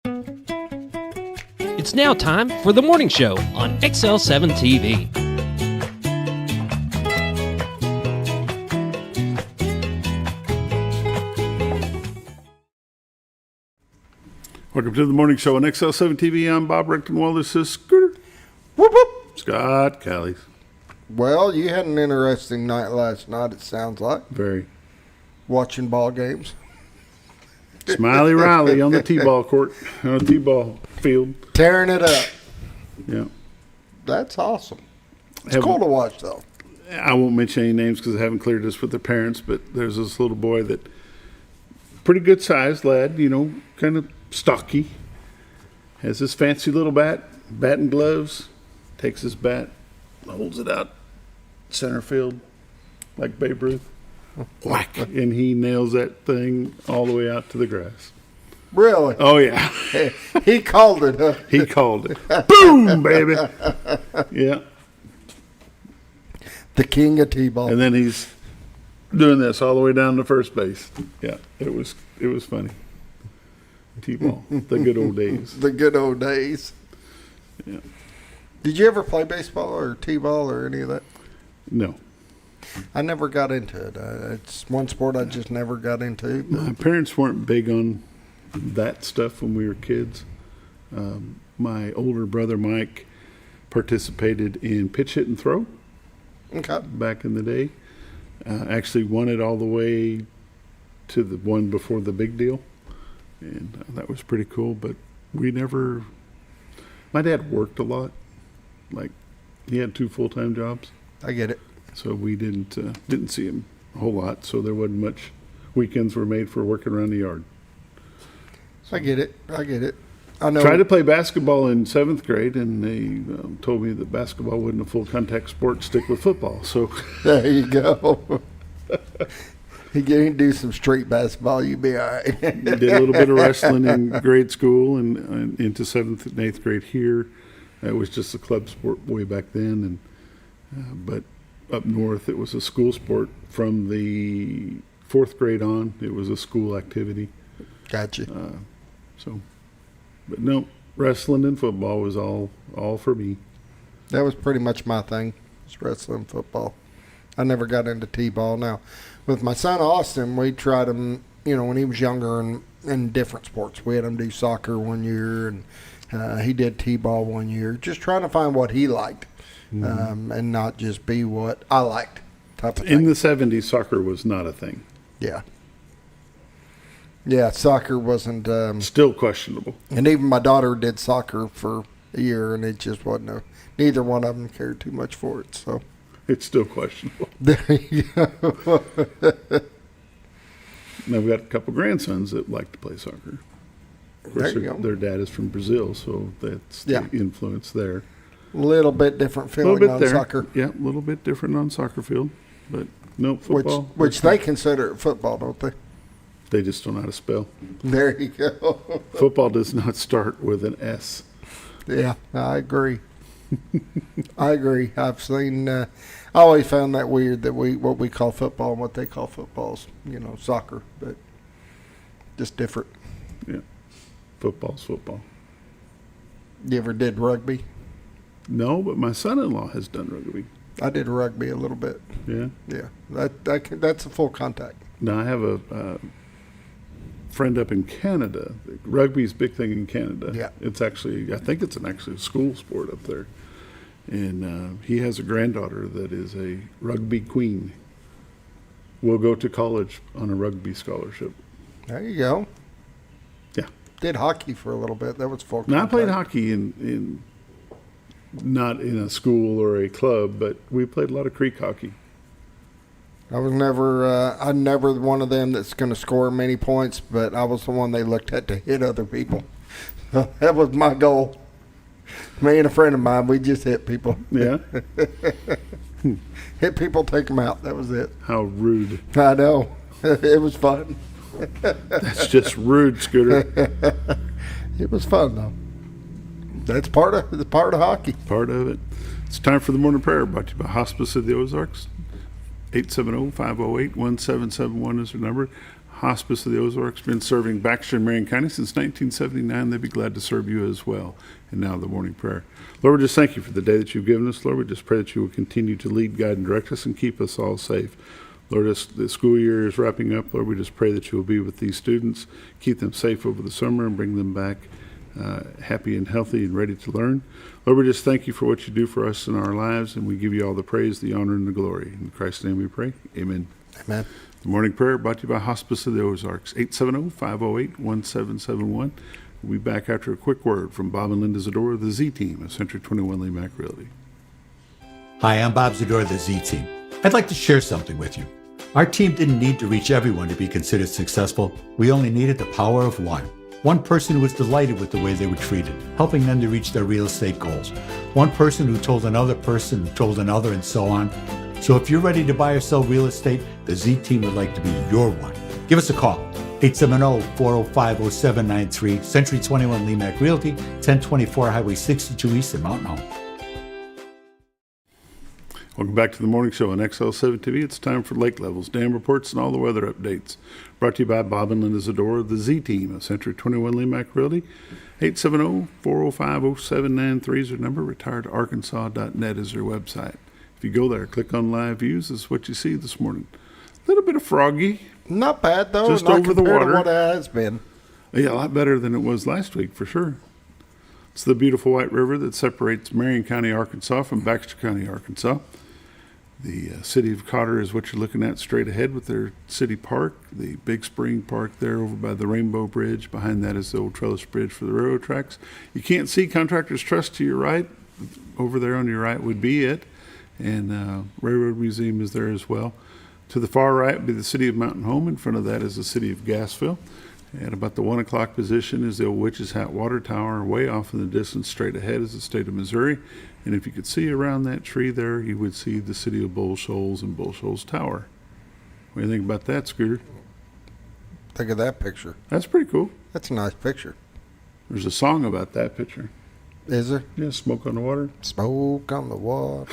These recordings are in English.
It's now time for the morning show on XL7-TV. Welcome to the morning show on XL7-TV. I'm Bob Rectenwald. This is Scooter. Whoop, whoop. Scott Callies. Well, you had an interesting night last night, it sounds like. Very. Watching ball games. Smiley Riley on the T-ball court, on the T-ball field. Tearing it up. Yeah. That's awesome. It's cool to watch, though. I won't mention any names because I haven't cleared this with their parents, but there's this little boy that, pretty good sized lad, you know, kind of stocky, has this fancy little bat and gloves, takes his bat, holds it out center field like Babe Ruth. Whack. And he nails that thing all the way out to the grass. Really? Oh, yeah. He called it, huh? He called it. Boom, baby. Yeah. The king of T-ball. And then he's doing this all the way down to first base. Yeah, it was funny. T-ball, the good old days. The good old days. Yeah. Did you ever play baseball or T-ball or any of that? No. I never got into it. It's one sport I just never got into. My parents weren't big on that stuff when we were kids. My older brother, Mike, participated in pitch, hit, and throw back in the day. Actually won it all the way to the one before the big deal. And that was pretty cool, but we never... My dad worked a lot. Like, he had 2 full-time jobs. I get it. So we didn't see him a whole lot, so there wasn't much. Weekends were made for working around the yard. So I get it. I know. Tried to play basketball in 7th grade, and they told me that basketball wasn't a full contact sport. Stick with football. So there you go. You can do some street basketball, you'd be all right. Did a little bit of wrestling in grade school and into 7th and 8th grade here. It was just a club sport way back then, and but up north it was a school sport from the 4th grade on. It was a school activity. Gotcha. But no, wrestling and football was all for me. That was pretty much my thing, was wrestling and football. I never got into T-ball. Now, with my son Austin, we tried him, when he was younger in different sports. We had him do soccer one year, and he did T-ball one year, just trying to find what he liked, and not just be what I liked type of thing. In the 70s, soccer was not a thing. Yeah. Yeah, soccer wasn't... Still questionable. And even my daughter did soccer for a year, and it just wasn't neither one of them cared too much for it, so... It's still questionable. There you go. Now, we've got a couple grandsons that like to play soccer. Of course, their dad is from Brazil, so that's the influence there. A little bit different feeling on soccer. Yeah, a little bit different on soccer field. But no, football. Which they consider it football, don't they? They just don't know how to spell. There you go. Football does not start with an S. Yeah, I agree. I've seen. I always found that weird that what we call football and what they call football's, soccer, but just different. Yeah, football's football. You ever did rugby? No, but my son-in-law has done rugby. I did rugby a little bit. Yeah, yeah. That's a full contact. Now I have a friend up in Canada. Rugby's a big thing in Canada. Yeah. It's actually, I think it's actually a school sport up there. And he has a granddaughter that is a rugby queen. Will go to college on a rugby scholarship. There you go. Yeah. Did hockey for a little bit. That was full contact. Now I played hockey in not in a school or a club, but we played a lot of creek hockey. I was never one of them that's going to score many points, but I was the one they looked at to hit other people. That was my goal. Me and a friend of mine, we just hit people. Yeah. Hit people, take them out. That was it. How rude. I know. It was fun. That's just rude, Scooter. It was fun, though. That's part of hockey. Part of it. It's time for the morning prayer, brought to you by Hospice of the Ozarks. 870-508-1771 is the number. Hospice of the Ozarks, been serving Baxter and Marion County since 1979. They'd be glad to serve you as well. And now the morning prayer. Lord, we just thank you for the day that you've given us. Lord, we just pray that you will continue to lead, guide, and direct us and keep us all safe. Lord, as the school year is wrapping up, Lord, we just pray that you will be with these students, keep them safe over the summer, and bring them back happy and healthy and ready to learn. Lord, we just thank you for what you do for us in our lives, and we give you all the praise, the honor, and the glory. In Christ's name we pray. Amen. Amen. The morning prayer brought to you by Hospice of the Ozarks, 870-508-1771. We'll be back after a quick word from Bob and Linda Zadora of the Z-Team of Century 21 Lee Mack Realty. Hi, I'm Bob Zadora of the Z-Team. I'd like to share something with you. Our team didn't need to reach everyone to be considered successful. We only needed the power of one. One person who was delighted with the way they were treated, helping them to reach their real estate goals. One person who told another person, who told another, and so on. So if you're ready to buy or sell real estate, the Z-Team would like to be your one. Give us a call, 870-405-0793, Century 21 Lee Mack Realty, 1024 Highway 62 East in Mountain Home. Welcome back to the morning show on XL7-TV. It's time for lake levels, dam reports, and all the weather updates. Brought to you by Bob and Linda Zadora of the Z-Team of Century 21 Lee Mack Realty. 870-405-0793 is their number. Retiredarkansas.net is their website. If you go there, click on live views, this is what you see this morning. A little bit of froggy. Not bad, though. Just not over the compared water. to what it has been. Yeah, a lot better than it was last week, for sure. It's the beautiful White River that separates Marion County, Arkansas from Baxter County, Arkansas. The city of Cotter is what you're looking at straight ahead with their city park, the Big Spring Park there over by the Rainbow Bridge. Behind that is the old trellis bridge for the railroad tracks. You can't see Contractors Trust to your right. Over there on your right would be it. And Railroad Museum is there as well. To the far right would be the city of Mountain Home. In front of that is the city of Gassville. At about the 1 o'clock position is the old Witch's Hat Water Tower. Way off in the distance, straight ahead, is the state of Missouri. And if you could see around that tree there, you would see the city of Bull Shoals and Bull Shoals Tower. What do you think about that, Scooter? Think of that picture. That's pretty cool. That's a nice picture. There's a song about that picture. Is there? Yeah, Smoke on the Water. Smoke on the water.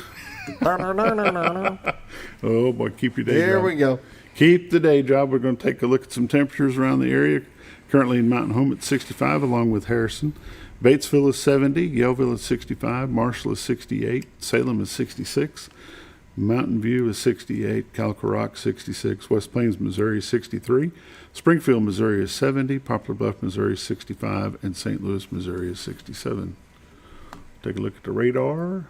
Oh, boy, keep your day Here job. we go. Keep the day job. We're going to take a look at some temperatures around the area. Currently in Mountain Home at 65, along with Harrison. Batesville is 70, Yellville is 65, Marshall is 68, Salem is 66, Mountain View is 68, Calico Rock 66, West Plains, Missouri is 63, Springfield, Missouri is 70, Poplar Bluff, Missouri is 65, and St. Louis, Missouri is 67. Take a look at the radar.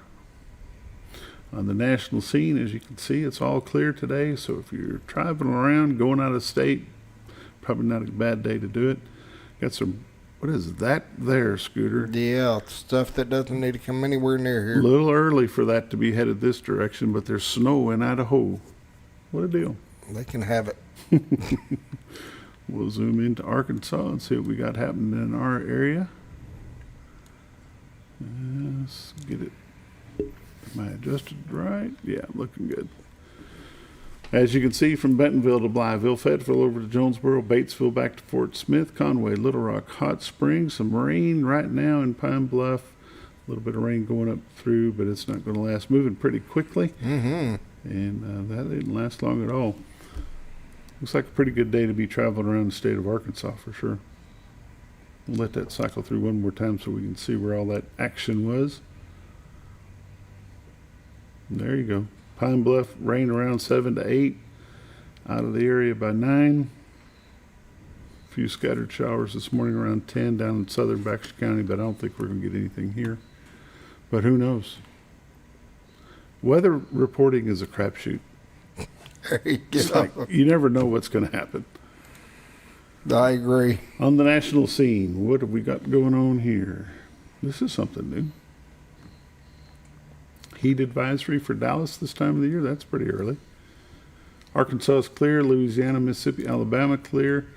On the national scene, as you can see, it's all clear today, so if you're traveling around, going out of state, probably not a bad day to do it. Got some, what is that there, Scooter? Yeah, stuff that doesn't need to come anywhere near A here. little early for that to be headed this direction, but there's snow in Idaho. What a deal. They can have it. We'll zoom into Arkansas and see what we got happening in our area. Let's get it. Am I adjusted right? Yeah, looking good. As you can see, from Bentonville to Blytheville, Fayetteville over to Jonesboro, Batesville back to Fort Smith, Conway, Little Rock, Hot Springs, some rain right now in Pine Bluff. A little bit of rain going up through, but it's not going to last. Moving pretty quickly, and that didn't last long at all. Looks like a pretty good day to be traveling around the state of Arkansas for sure. We'll let that cycle through one more time so we can see where all that action was. And there you go. Pine Bluff, rain around 7 to 8. Out of the area by 9. A few scattered showers this morning around 10 down in southern Baxter County, but I don't think we're going to get anything here. But who knows? Weather reporting is a crapshoot. There you It's go. like you never know what's going to happen. I agree. On the national scene, what have we got going on here? This is something new. Heat advisory for Dallas this time of the year. That's pretty early. Arkansas is clear. Louisiana, Mississippi, Alabama clear.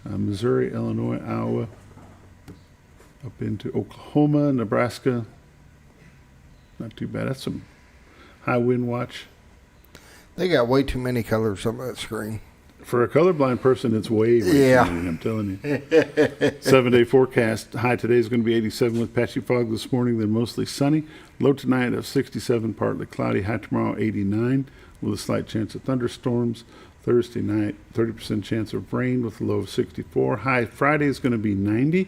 Missouri, Illinois, Iowa, up into Oklahoma, Nebraska. Not too bad. That's some high wind watch. They got way too many colors on that screen. For a colorblind person, it's way Yeah. too many, I'm telling you. 7-day forecast. High today is going to be 87 with patchy fog this morning, then mostly sunny. Low tonight of 67, partly cloudy. High tomorrow, 89, with a slight chance of thunderstorms. Thursday night, 30% chance of rain with a low of 64. High Friday is going to be 90.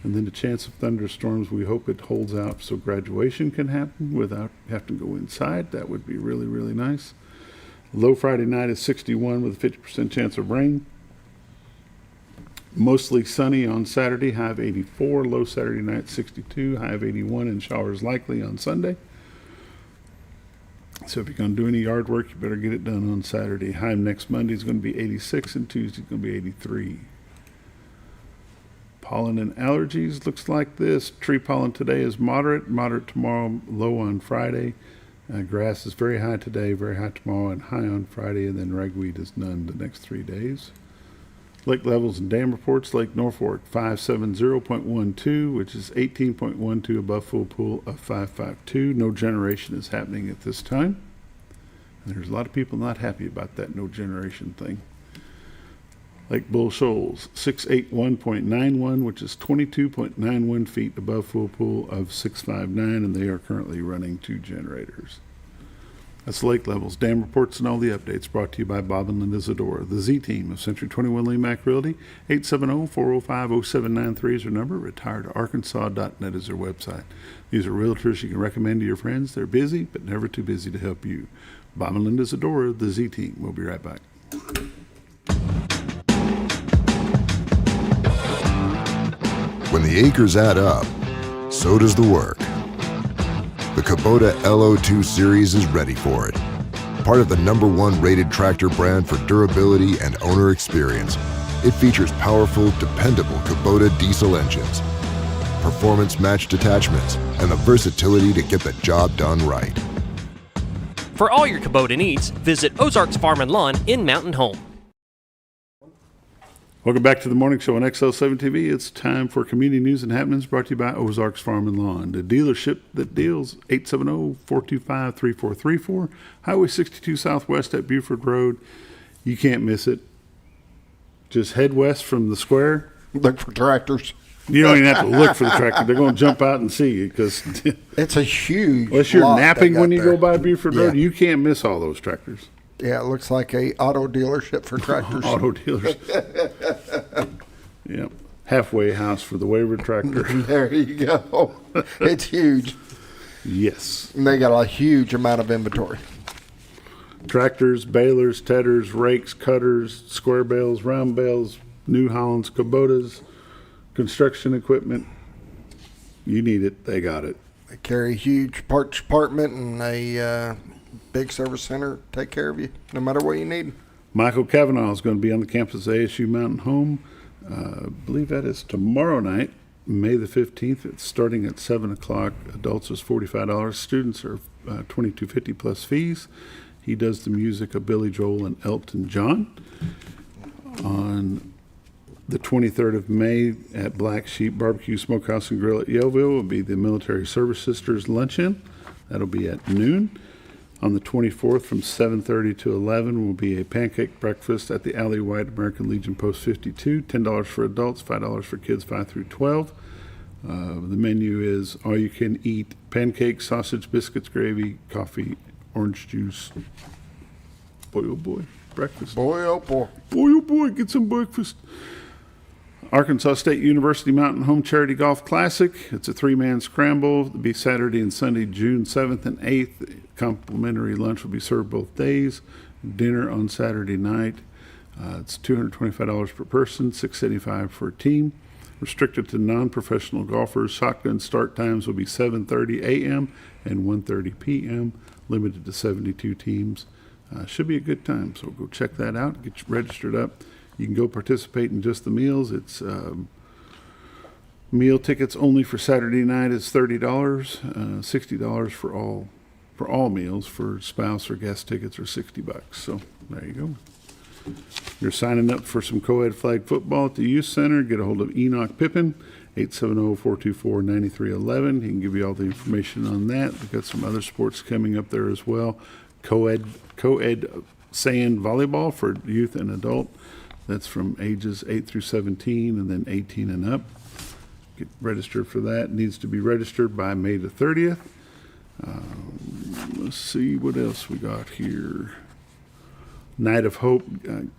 And then the chance of thunderstorms, we hope it holds out so graduation can happen without having to go inside. That would be really, really nice. Low Friday night is 61 with a 50% chance of rain. Mostly sunny on Saturday, high of 84. Low Saturday night, 62, high of 81, and showers likely on Sunday. So if you're going to do any yard work, you better get it done on Saturday. High next Monday is going to be 86, and Tuesday is going to be 83. Pollen and allergies looks like this. Tree pollen today is moderate tomorrow, low on Friday. Grass is very high today, very high tomorrow, and high on Friday, and then ragweed is none the next 3 days. Lake levels and dam reports. Lake Norfolk 570.12, which is 18.12 above full pool of 552. No generation is happening at this time. And there's a lot of people not happy about that no generation thing. Lake Bull Shoals 681.91, which is 22.91 feet above full pool of 659, and they are currently running 2 generators. That's lake levels, dam reports, and all the updates brought to you by Bob and Linda Zadora. The Z-Team of Century 21 Lee Mack Realty. 870-405-0793 is their number. Retiredarkansas.net is their website. These are realtors you can recommend to your friends. They're busy, but never too busy to help you. Bob and Linda Zadora, the Z-Team. We'll be right back. When the acres add up, so does the work. The Kubota LO2 series is ready for it. Part of the #1 rated tractor brand for durability and owner experience, it features powerful, dependable Kubota diesel engines, performance-matched attachments, and the versatility to get the job done right. For all your Kubota needs, visit Ozarks Farm and Lawn in Mountain Home. Welcome back to the morning show on XL7-TV. It's time for community news and happenings brought to you by Ozarks Farm and Lawn, the dealership that deals. 870-425-3434, Highway 62 Southwest at Buford Road. You can't miss it. Just head west from the square. Look for tractors. You don't even have to look for the tractor. They're going to jump out and see you because It's a huge unless you're lot napping they when got you there. go by Buford Road, Yeah. you can't miss all those tractors. Yeah, it looks like a auto dealership for tractors. Auto dealers. Yep. Halfway house for the wayward tractor. There you go. It's huge. Yes. And they got a huge amount of inventory. Tractors, balers, tedders, rakes, cutters, square bales, round bales, New Hollands, Kubotas, construction equipment. You need it, they got it. They carry a huge parts department and a big service center. Take care of you no matter what you need. Michael Cavanaugh is going to be on the campus of ASU Mountain Home. I believe that is tomorrow night, May the 15th. It's starting at 7 o'clock. Adults is $45. Students are $22.50 plus fees. He does the music of Billy Joel and Elton John. On the 23rd of May at Black Sheep Barbecue Smokehouse and Grill at Yellville will be the Military Service Sisters Luncheon. That'll be at noon. On the 24th from 7:30 to 11 will be a pancake breakfast at the Alley White American Legion Post 52. $10 for adults, $5 for kids 5 through 12. The menu is all you can eat pancakes, sausage, biscuits, gravy, coffee, orange juice. Boy, oh boy, breakfast. Boy, oh boy. Boy, oh boy, get some breakfast. Arkansas State University Mountain Home Charity Golf Classic. It's a 3-man scramble. It'll be Saturday and Sunday, June 7th and 8th. Complimentary lunch will be served both days. Dinner on Saturday night. It's $225 per person, $675 for a team. Restricted to non-professional golfers. Shotgun start times will be 7:30 a.m. and 1:30 p.m. Limited to 72 teams. Should be a good time, so go check that out. Get you registered up. You can go participate in just the meals. It's meal tickets only for Saturday night is $30, $60 for all meals. For spouse or guest tickets are $60. So there you go. You're signing up for some co-ed flag football at the youth center. Get a hold of Enoch Pippin, 870-424-9311. He can give you all the information on that. We've got some other sports coming up there as well. Co-ed sand volleyball for youth and adult. That's from ages 8 through 17 and then 18 and up. Get registered for that. It needs to be registered by May the 30th. Let's see what else we got here. Night of Hope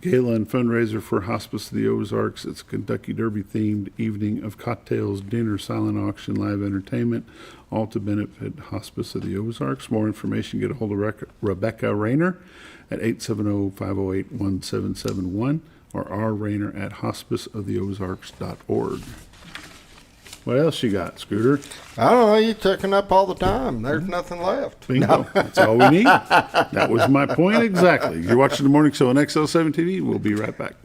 Gala and fundraiser for Hospice of the Ozarks. It's a Kentucky Derby themed evening of cocktails, dinner, silent auction, live entertainment, all to benefit Hospice of the Ozarks. More information, get a hold of Rebecca Rayner at 870-508-1771 or rrayner@hospiceoftheozarks.org. What else you got, Scooter? I don't know. You're taking up all the time. There's nothing left. Bingo. That's all we need. That was my point exactly. You're watching the morning show on XL7-TV. We'll be right back.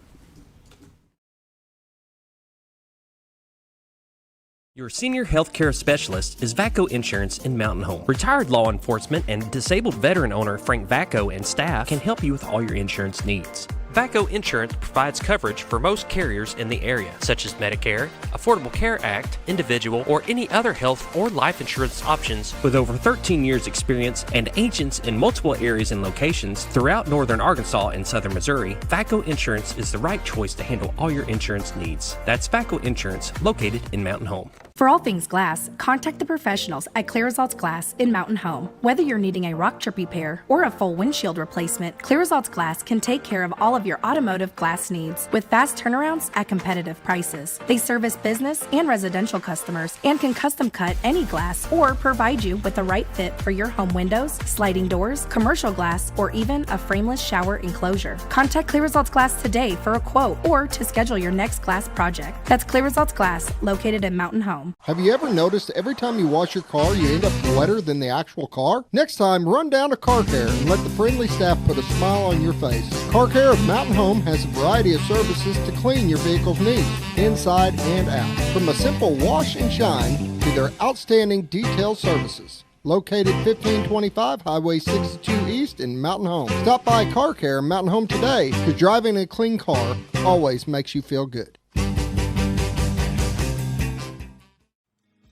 Your senior healthcare specialist is VACO Insurance in Mountain Home. Retired law enforcement and disabled veteran owner Frank VACO and staff can help you with all your insurance needs. VACO Insurance provides coverage for most carriers in the area, such as Medicare, Affordable Care Act, individual, or any other health or life insurance options. With over 13 years experience and agents in multiple areas and locations throughout northern Arkansas and southern Missouri, VACO Insurance is the right choice to handle all your insurance needs. That's VACO Insurance, located in Mountain Home. For all things glass, contact the professionals at Clear Results Glass in Mountain Home. Whether you're needing a rock chip repair or a full windshield replacement, Clear Results Glass can take care of all of your automotive glass needs with fast turnarounds at competitive prices. They service business and residential customers and can custom cut any glass or provide you with the right fit for your home windows, sliding doors, commercial glass, or even a frameless shower enclosure. Contact Clear Results Glass today for a quote or to schedule your next glass project. That's Clear Results Glass, located in Mountain Home. Have you ever noticed every time you wash your car, you end up wetter than the actual car? Next time, run down to Car Care and let the friendly staff put a smile on your face. Car Care of Mountain Home has a variety of services to clean your vehicle's needs, inside and out. From a simple wash and shine to their outstanding detailed services. Located 1525 Highway 62 East in Mountain Home. Stop by Car Care in Mountain Home today, because driving a clean car always makes you feel good.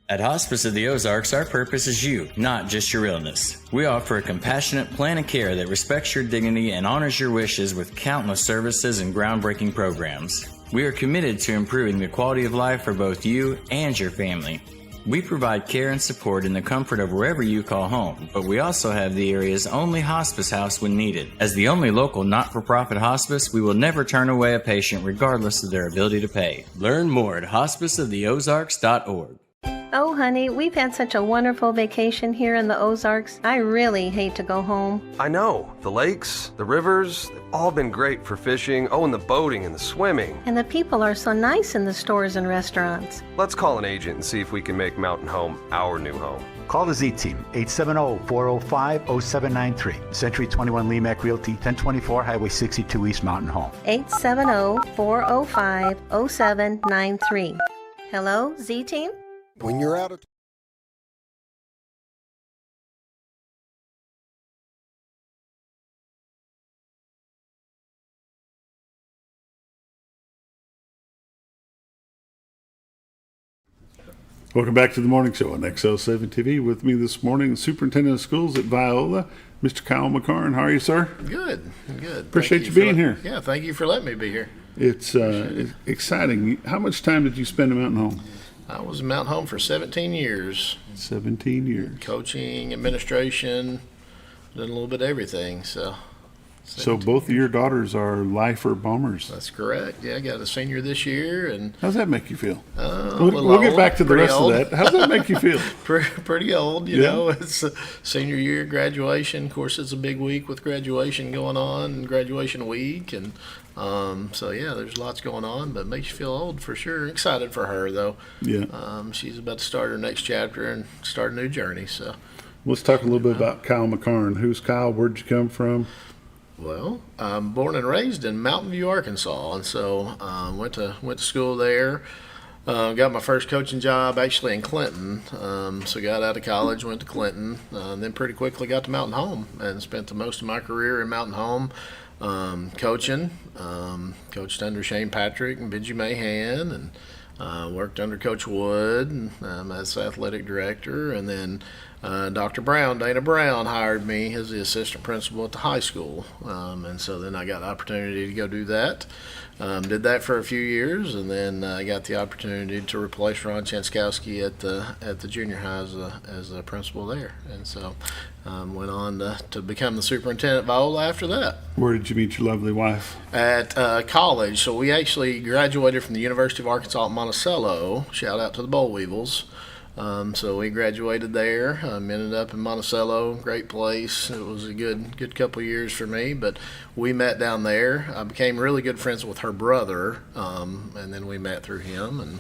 At Hospice of the Ozarks, our purpose is you, not just your illness. We offer a compassionate plan of care that respects your dignity and honors your wishes with countless services and groundbreaking programs. We are committed to improving the quality of life for both you and your family. We provide care and support in the comfort of wherever you call home, but we also have the area's only hospice house when needed. As the only local not-for-profit hospice, we will never turn away a patient regardless of their ability to pay. Learn more at hospiceoftheozarks.org. Oh, honey, we've had such a wonderful vacation here in the Ozarks. I really hate to go home. I know. The lakes, the rivers, they've all been great for fishing. Oh, and the boating and the swimming. And the people are so nice in the stores and restaurants. Let's call an agent and see if we can make Mountain Home our new home. Call the Z-Team, 870-405-0793. Century 21 Lemac Realty, 1024 Highway 62 East Mountain Home. 870-405-0793. Hello, Z-Team? When you're out of Welcome back to the morning show on XL7-TV. With me this morning, the Superintendent of Schools at Viola, Mr. Kyle McCarn. How are you, sir? Good. Appreciate you being here. Yeah, thank you for letting me be here. It's exciting. How much time did you spend in Mountain Home? I was in Mountain Home for 17 years. 17 years. Coaching, administration, done a little bit of everything. So both of your daughters are lifer bombers. That's correct. Yeah, I got a senior this year. And how's that make you feel? We'll get back to the rest of that. How's that make you feel? Pretty old, you know. It's a senior year graduation. Of course, it's a big week with graduation going on and graduation week. And there's lots going on, but it makes you feel old for sure. Excited for her, though. Yeah. She's about to start her next chapter and start a new journey. So let's talk a little bit about Kyle McCarn. Who's Kyle? Where'd you come from? Well, I'm born and raised in Mountain View, Arkansas, and so went to school there. Got my first coaching job actually in Clinton. So got out of college, went to Clinton, then pretty quickly got to Mountain Home and spent the most of my career in Mountain Home coaching. Coached under Shane Patrick and Benji Mahan, and worked under Coach Wood as athletic director, and then Dr. Dana Brown, hired me as the assistant principal at the high school, and so then I got the opportunity to go do that. Did that for a few years, and then I got the opportunity to replace Ron Chanskowski at the junior high as a principal there, and so went on to become the superintendent at Viola after that. Where did you meet your lovely wife? At college. So we actually graduated from the University of Arkansas at Monticello. Shout out to the Boll Weevils. So we graduated there, ended up in Monticello, great place. It was a good couple years for me, but we met down there. I became really good friends with her brother, and then we met through him. And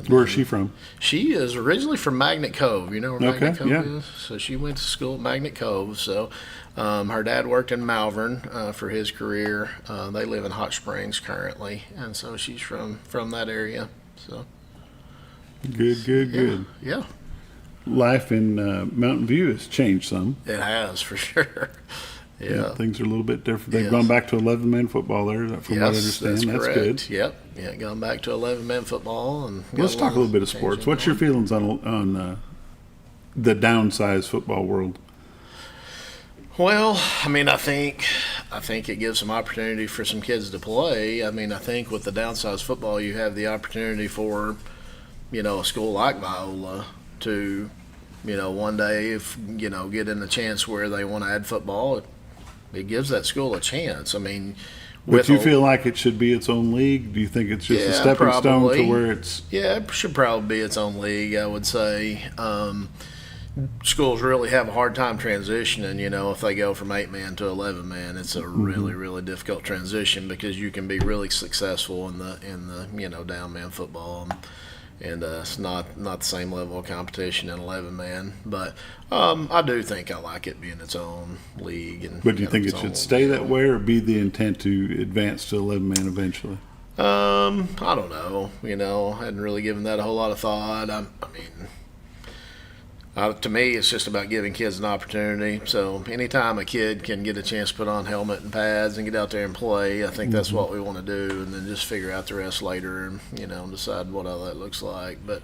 Where is she from? She is originally from Magnet Cove. You know where Magnet Cove yeah. is? So she went to school at Magnet Cove. So her dad worked in Malvern for his career. They live in Hot Springs currently, and so she's from that area. So. Good. Yeah. Life in Mountain View has changed some. It has, for sure. Yeah. Things are a little bit different. They've Yes. gone back to 11-man football there, from what I understand. That's correct. good. Yep. Yeah, gone back to 11-man football. And Let's talk a little bit of sports. What's your feelings on the downsized football world? Well, I mean, I think it gives some opportunity for some kids to play. I mean, I think with the downsized football, you have the opportunity for a school like Viola to, one day if, get in the chance where they want to add football, it gives that school a chance. I mean, But you feel like it should be its own league? Do you think it's just a stepping stone to where it's... Yeah, it should probably be its own league, I would say. Schools really have a hard time transitioning, if they go from 8-man to 11-man. It's a really, really difficult transition because you can be really successful in the down-man football. And it's not the same level of competition in 11-man, but I do think I like it being its own league. But do you think it should stay that way, or be the intent to advance to 11-man eventually? I don't know. I hadn't really given that a whole lot of thought. I mean, to me, it's just about giving kids an opportunity. So anytime a kid can get a chance to put on helmet and pads and get out there and play, I think that's what we want to do, and then just figure out the rest later and, decide what all that looks like. But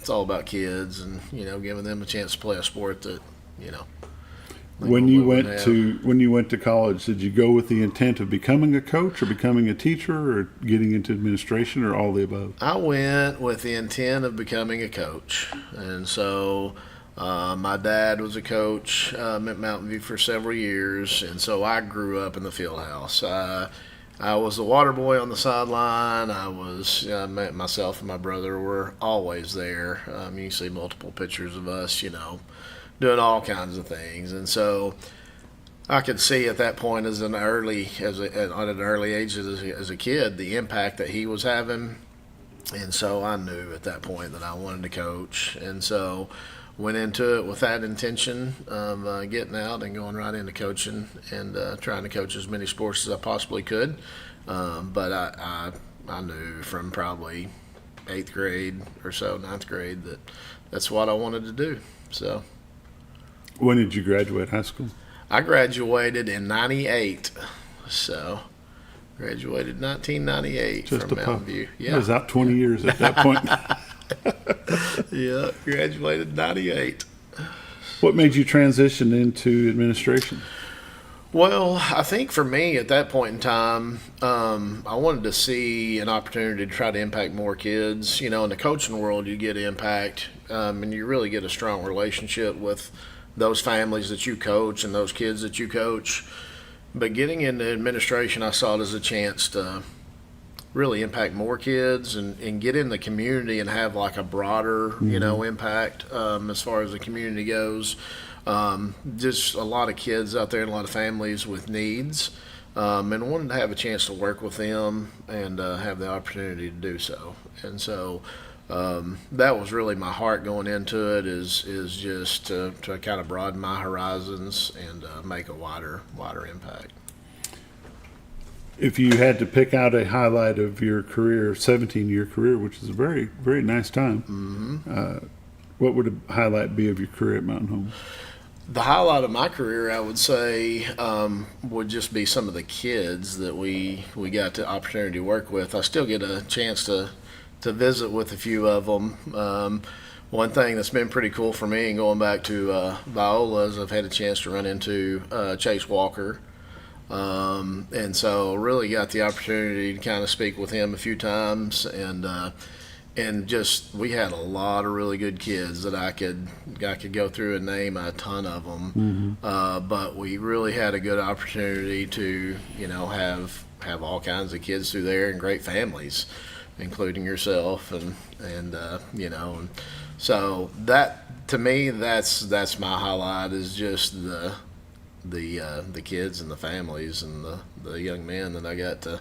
it's all about kids and, giving them a chance to play a sport that, When you went to college, did you go with the intent of becoming a coach or becoming a teacher or getting into administration or all the above? I went with the intent of becoming a coach. And so my dad was a coach at Mountain View for several years, and so I grew up in the field house. I was the water boy on the sideline. Myself and my brother were always there. You see multiple pictures of us, doing all kinds of things. And so I could see at that point at an early age as a kid the impact that he was having. And so I knew at that point that I wanted to coach. And so went into it with that intention of getting out and going right into coaching and trying to coach as many sports as I possibly could. But I knew from probably 8th grade or so, 9th grade, that that's what I wanted to do. So. When did you graduate high school? I graduated in 98. So, graduated 1998 Just from Mountain View. Yeah. I was out 20 years at that point. Yeah, graduated in 98. What made you transition into administration? Well, I think for me at that point in time, I wanted to see an opportunity to try to impact more kids. In the coaching world, you get impact, and you really get a strong relationship with those families that you coach and those kids that you coach. But getting into administration, I saw it as a chance to really impact more kids and get in the community and have like a broader, impact as far as the community goes. Just a lot of kids out there and a lot of families with needs, and wanted to have a chance to work with them and have the opportunity to do so. And so that was really my heart going into it, is just to kind of broaden my horizons and make a wider impact. If you had to pick out a highlight of your career, 17-year career, which is a very, very nice time, what would a highlight be of your career at Mountain Home? The highlight of my career, I would say, would just be some of the kids that we got the opportunity to work with. I still get a chance to visit with a few of them. One thing that's been pretty cool for me, and going back to Viola, is I've had a chance to run into Chase Walker. And so really got the opportunity to kind of speak with him a few times, and just we had a lot of really good kids that I could go through and name a ton of them. But we really had a good opportunity to have all kinds of kids through there and great families, including yourself, and so that to me that's my highlight, is just the kids and the families and the young men that I got to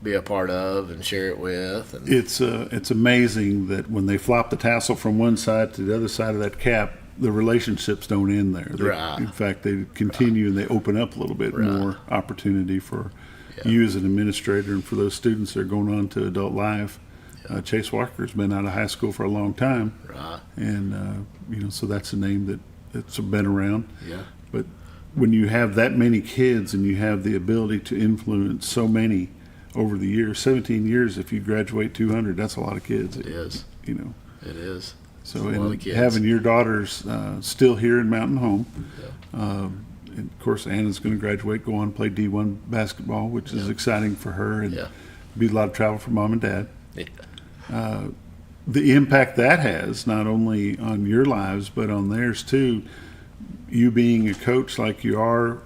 be a part of and share it with. And It's amazing that when they flop the tassel from one side to the other side of that cap, the relationships don't end there. Right. In fact, they continue and they open up a little bit more opportunity for you as an administrator and for those students that are going on to adult life. Chase Walker's been out of high school for a long time, and so that's a name that's been around. But when you have that many kids and you have the ability to influence so many over the years, 17 years, if you graduate 200, that's a lot of kids. It is. It is. So and having your daughters still here in Mountain Home, and of course Anna's going to graduate, go on and play D1 basketball, which is exciting for her, and be a lot of travel for mom and dad. The impact that has, not only on your lives but on theirs too, you being a coach like you are.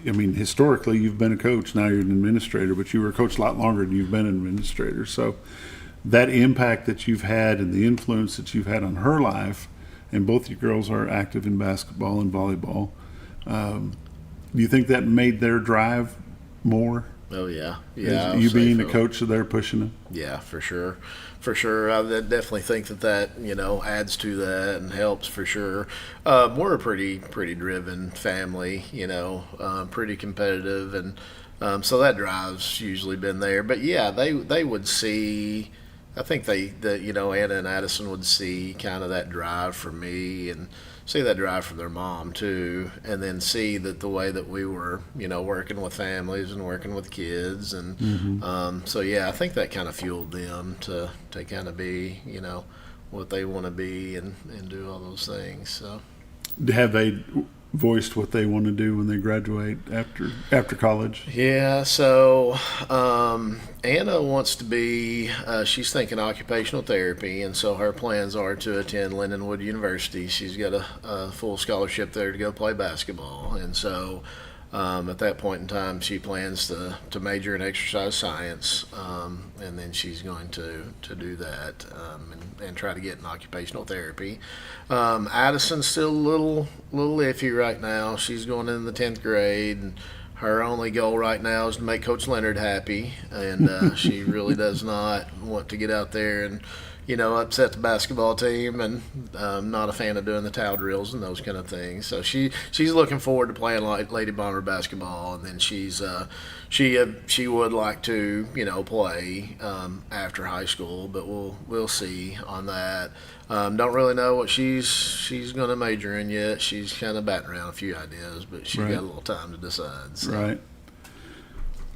I mean, historically you've been a coach, now you're an administrator, but you were a coach a lot longer than you've been an administrator. So that impact that you've had and the influence that you've had on her life, and both your girls are active in basketball and volleyball, do you think that made their drive more? Oh yeah, You being a coach, so they're pushing it. Yeah, for sure. I definitely think that adds to that and helps for sure. We're a pretty driven family, pretty competitive, and so that drive's usually been there. But yeah, they would see. I think Anna and Addison would see kind of that drive from me, and see that drive from their mom too, and then see that the way that we were, working with families and working with kids, and so yeah, I think that kind of fueled them to kind of be, what they want to be and do all those things. So, have they voiced what they want to do when they graduate after college? Yeah, so Anna wants to be, she's thinking occupational therapy, and so her plans are to attend Lindenwood University. She's got a full scholarship there to go play basketball, and so at that point in time she plans to major in exercise science, and then she's going to do that and try to get in occupational therapy. Addison's still a little iffy right now. She's going in the 10th grade, and her only goal right now is to make Coach Leonard happy, and she really does not want to get out there and upset the basketball team, and not a fan of doing the towel drills and those kind of things. So she's looking forward to playing Lady Bomber basketball, and then she would like to play after high school, but we'll see on that. Don't really know what she's going to major in yet. She's kind of batting around a few ideas, but she's got a little time to decide. So. Right.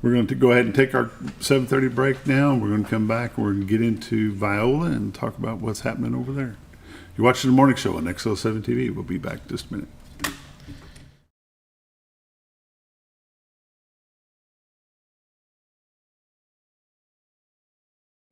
We're going to go ahead and take our 7:30 break now, and we're going to come back and we're going to get into Viola and talk about what's happening over there. You're watching the morning show on XL7-TV. We'll be back in just a minute.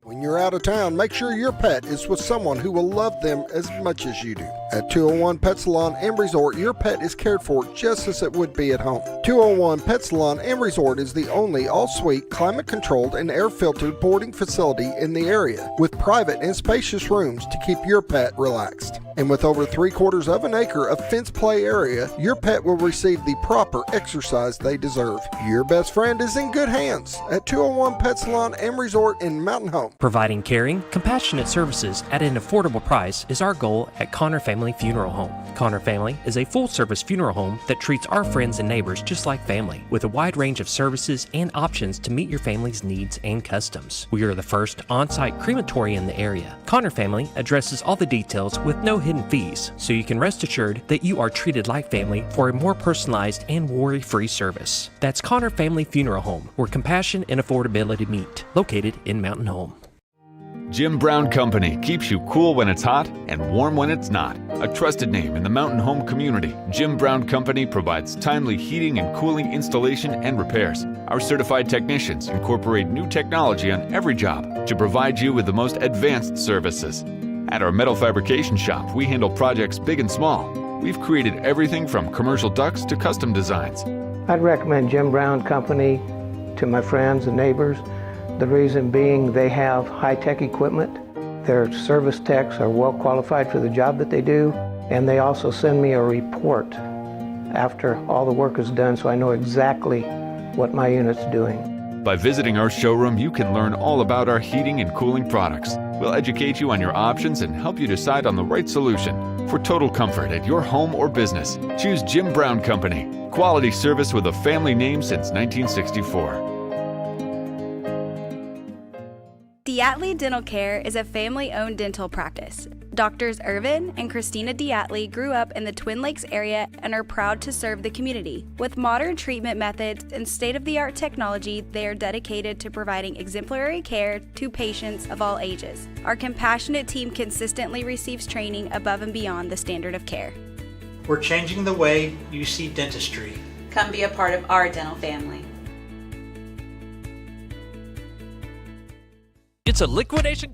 When you're out of town, make sure your pet is with someone who will love them as much as you do. At 201 Pet Salon and Resort, your pet is cared for just as it would be at home. 201 Pet Salon and Resort is the only all-suite, climate-controlled, and air-filtered boarding facility in the area, with private and spacious rooms to keep your pet relaxed. And with over 3/4 of an acre of fenced play area, your pet will receive the proper exercise they deserve. Your best friend is in good hands at 201 Pet Salon and Resort in Mountain Home. Providing caring, compassionate services at an affordable price is our goal at Connor Family Funeral Home. Connor Family is a full-service funeral home that treats our friends and neighbors just like family, with a wide range of services and options to meet your family's needs and customs. We are the first on-site crematory in the area. Connor Family addresses all the details with no hidden fees, so you can rest assured that you are treated like family for a more personalized and worry-free service. That's Connor Family Funeral Home, where compassion and affordability meet, located in Mountain Home. Jim Brown Company keeps you cool when it's hot and warm when it's not. A trusted name in the Mountain Home community, Jim Brown Company provides timely heating and cooling installation and repairs. Our certified technicians incorporate new technology on every job to provide you with the most advanced services. At our metal fabrication shop, we handle projects big and small. We've created everything from commercial ducts to custom designs. I'd recommend Jim Brown Company to my friends and neighbors. The reason being they have high-tech equipment. Their service techs are well qualified for the job that they do, and they also send me a report after all the work is done so I know exactly what my unit's doing. By visiting our showroom, you can learn all about our heating and cooling products. We'll educate you on your options and help you decide on the right solution. For total comfort at your home or business, choose Jim Brown Company. Quality service with a family name since 1964. Diatley Dental Care is a family-owned dental practice. Doctors Irvin and Christina Diatley grew up in the Twin Lakes area and are proud to serve the community. With modern treatment methods and state-of-the-art technology, they are dedicated to providing exemplary care to patients of all ages. Our compassionate team consistently receives training above and beyond the standard of care. We're changing the way you see dentistry. Come be a part of our dental family. It's a liquidation.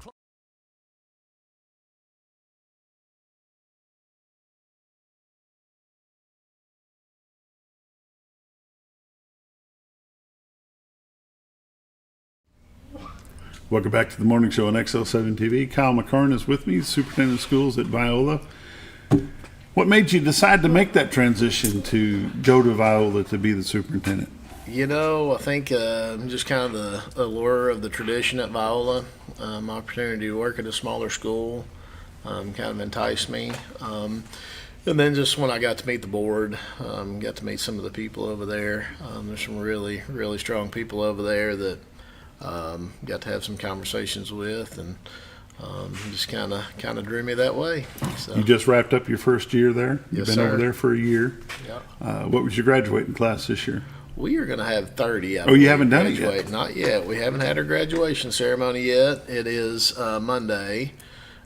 Welcome back to the morning show on XL7-TV. Kyle McCarn is with me, Superintendent of Schools at Viola. What made you decide to make that transition to go to Viola to be the superintendent? You know, I think just kind of the allure of the tradition at Viola, opportunity to work at a smaller school kind of enticed me. And then just when I got to meet the board, got to meet some of the people over there. There's some really, really strong people over there that got to have some conversations with, and just kind of drew me that way. So. You just wrapped up your first year there? You've Yes, been sir. over there for a year. Yep. What was your graduating class this year? We are going to have 30. Oh, you haven't done it yet? Graduate. Not yet. We haven't had our graduation ceremony yet. It is Monday,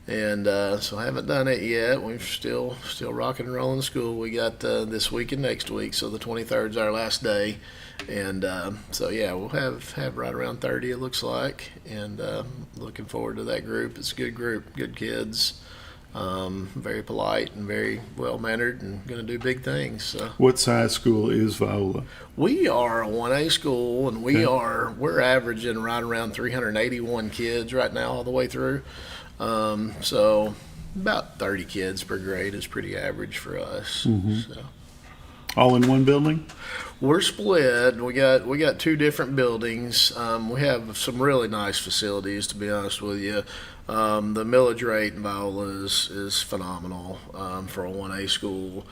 and so I haven't done it yet. We're still rocking and rolling the school. We got this week and next week, so the 23rd is our last day, and so yeah, we'll have right around 30. It looks like, and looking forward to that group. It's a good group, good kids. Very polite and very well mannered, and going to do big things. So. What size school is Viola? We are a 1A school, and we're averaging right around 381 kids right now all the way through. So about 30 kids per grade is pretty average for us. Mm-hmm. So. All in one building? We're split. We got two different buildings. We have some really nice facilities, to be honest with you. The millage rate in Viola is phenomenal for a 1A school.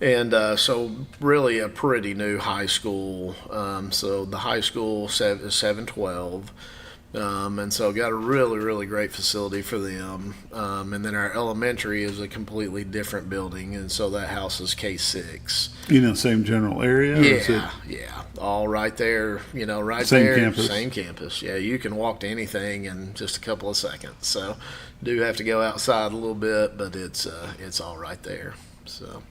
And so really a pretty new high school. So the high school is 712. And so got a really, really great facility for them. And then our elementary is a completely different building, and so that house is K6. Same general area? Yeah. All right there, right same there. Campus. Same campus. Yeah, you can walk to anything in just a couple of seconds. So do have to go outside a little bit, but it's all right there. So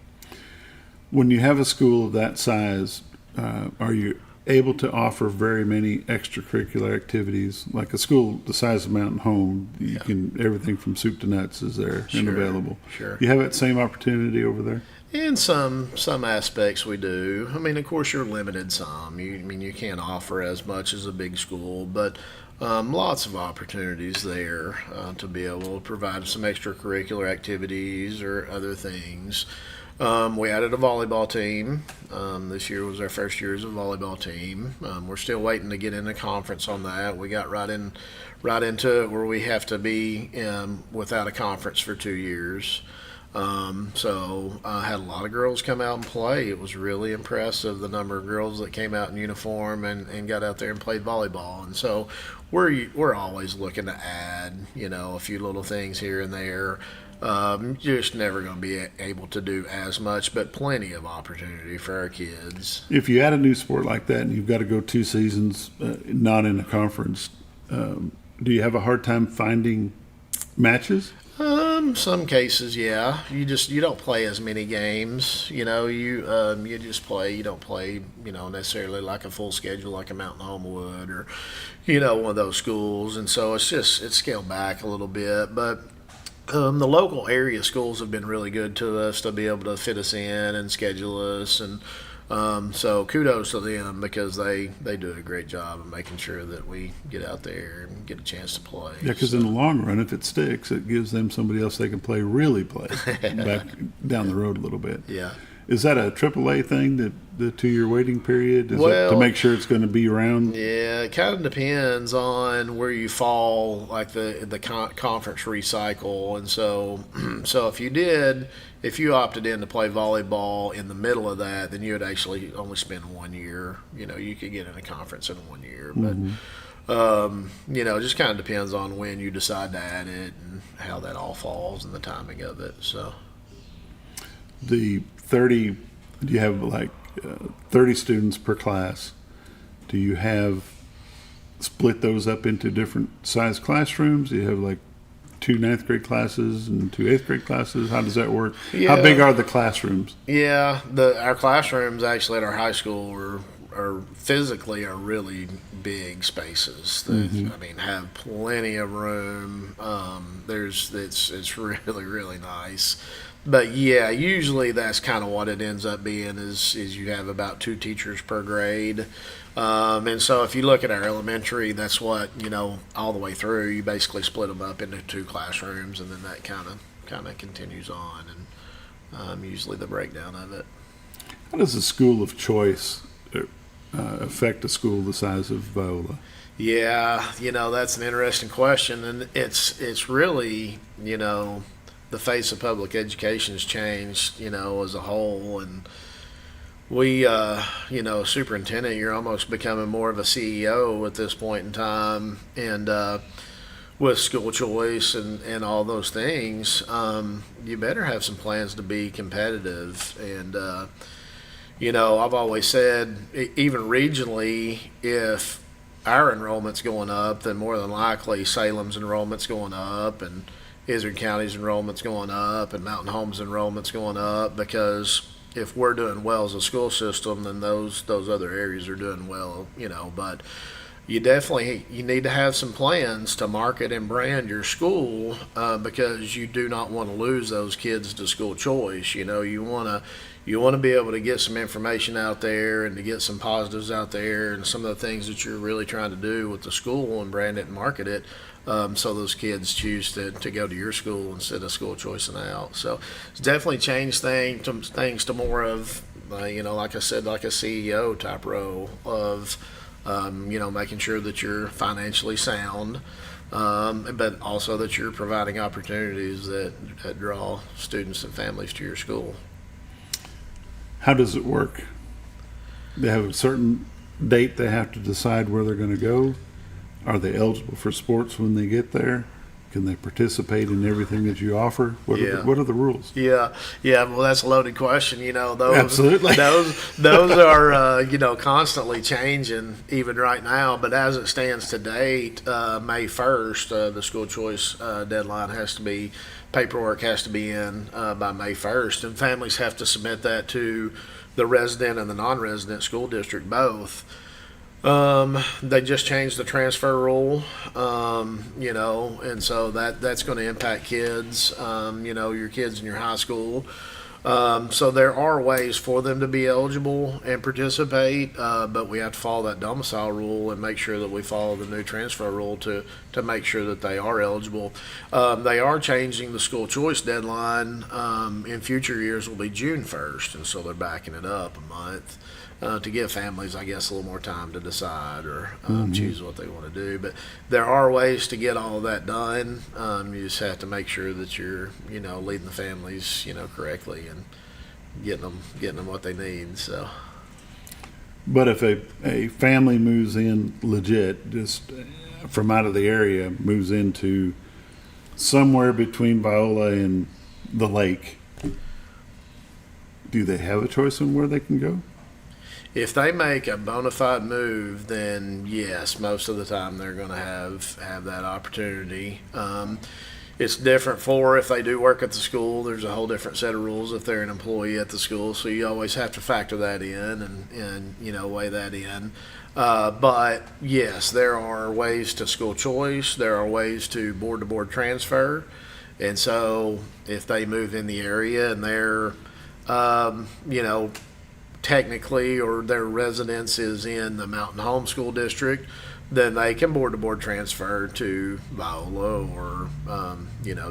when you have a school of that size, are you able to offer very many extracurricular activities? Like a school the size of Mountain Home, you can, everything from soup to nuts is there and available. Sure. You have that same opportunity over there? In some aspects we do. I mean, of course, you're limited some. You can't offer as much as a big school, but lots of opportunities there to be able to provide some extracurricular activities or other things. We added a volleyball team. This year was our first year as a volleyball team. We're still waiting to get in a conference on that. We got right into it where we have to be without a conference for 2 years. So I had a lot of girls come out and play. It was really impressive, the number of girls that came out in uniform and got out there and played volleyball. And so we're always looking to add, a few little things here and there. Just never going to be able to do as much, but plenty of opportunity for our kids. If you add a new sport like that and you've got to go 2 seasons not in a conference, do you have a hard time finding matches? Some cases, yeah. You don't play as many games. You just play. You don't play, necessarily like a full schedule like a Mountain Home would, or, one of those schools. And so it's scaled back a little bit. But the local area schools have been really good to us to be able to fit us in and schedule us, and so kudos to them because they do a great job of making sure that we get out there and get a chance to play. Yeah, because in the long run, if it sticks, it gives them somebody else they can really play back down the road a little bit. Yeah. Is that a AAA thing, that the 2-year waiting period? Is Well, it to make sure it's going to be around? Yeah, it kind of depends on where you fall, like the conference recycle. And so if you opted in to play volleyball in the middle of that, then you would actually only spend 1 year. You could get in a conference in 1 year. But, it just kind of depends on when you decide to add it and how that all falls and the timing of it. So The 30, do you have like 30 students per class? Do you have split those up into different size classrooms? Do you have like 2 ninth grade classes and 2 8th grade classes? How does that work? Yeah. How big are the classrooms? Yeah, our classrooms actually at our high school are physically really big spaces. That, have plenty of room. It's really, really nice. But yeah, usually that's kind of what it ends up being is you have about 2 teachers per grade. And so if you look at our elementary, that's what, all the way through, you basically split them up into 2 classrooms, and then that kind of continues on, and usually the breakdown of it. How does a school of choice affect a school the size of Viola? Yeah, that's an interesting question, and it's really, the face of public education has changed, as a whole, and we, superintendent, you're almost becoming more of a CEO at this point in time, and with school choice and all those things, you better have some plans to be competitive. And I've always said, even regionally, if our enrollment's going up, then more than likely Salem's enrollment's going up, and Izard County's enrollment's going up, and Mountain Home's enrollment's going up, because if we're doing well as a school system, then those other areas are doing well, but you need to have some plans to market and brand your school, because you do not want to lose those kids to school choice. You want to be able to get some information out there and to get some positives out there and some of the things that you're really trying to do with the school and brand it and market it. So those kids choose to go to your school instead of school choicing out. So it's definitely changed things to more of, like I said, like a CEO type role of, making sure that you're financially sound, but also that you're providing opportunities that draw students and families to your school. How does it work? They have a certain date they have to decide where they're going to go. Are they eligible for sports when they get there? Can they participate in everything that you offer? What are the rules? Yeah. Well, that's a loaded question. Those Absolutely. those are constantly changing even right now. But as it stands to date, May 1st, the school choice deadline paperwork has to be in by May 1st, and families have to submit that to the resident and the non-resident school district both. They just changed the transfer rule, and so that's going to impact kids, your kids in your high school. So there are ways for them to be eligible and participate, but we have to follow that domicile rule and make sure that we follow the new transfer rule to make sure that they are eligible. They are changing the school choice deadline. In future years will be June 1st, and so they're backing it up a month. To give families, I guess, a little more time to decide or choose what they want to do. But there are ways to get all of that done. You just have to make sure that you're, leading the families, correctly and getting them what they need. So. But if a family moves in legit, just from out of the area, moves into somewhere between Viola and the lake, do they have a choice on where they can go? If they make a bona fide move, then yes, most of the time they're going to have that opportunity. it's different for if they do work at the school. There's a whole different set of rules if they're an employee at the school. So you always have to factor that in and weigh that in. But yes, there are ways to school choice. There are ways to board transfer. And so if they move in the area and they're, technically, or their residence is in the Mountain Home School District, then they can board transfer to Viola or,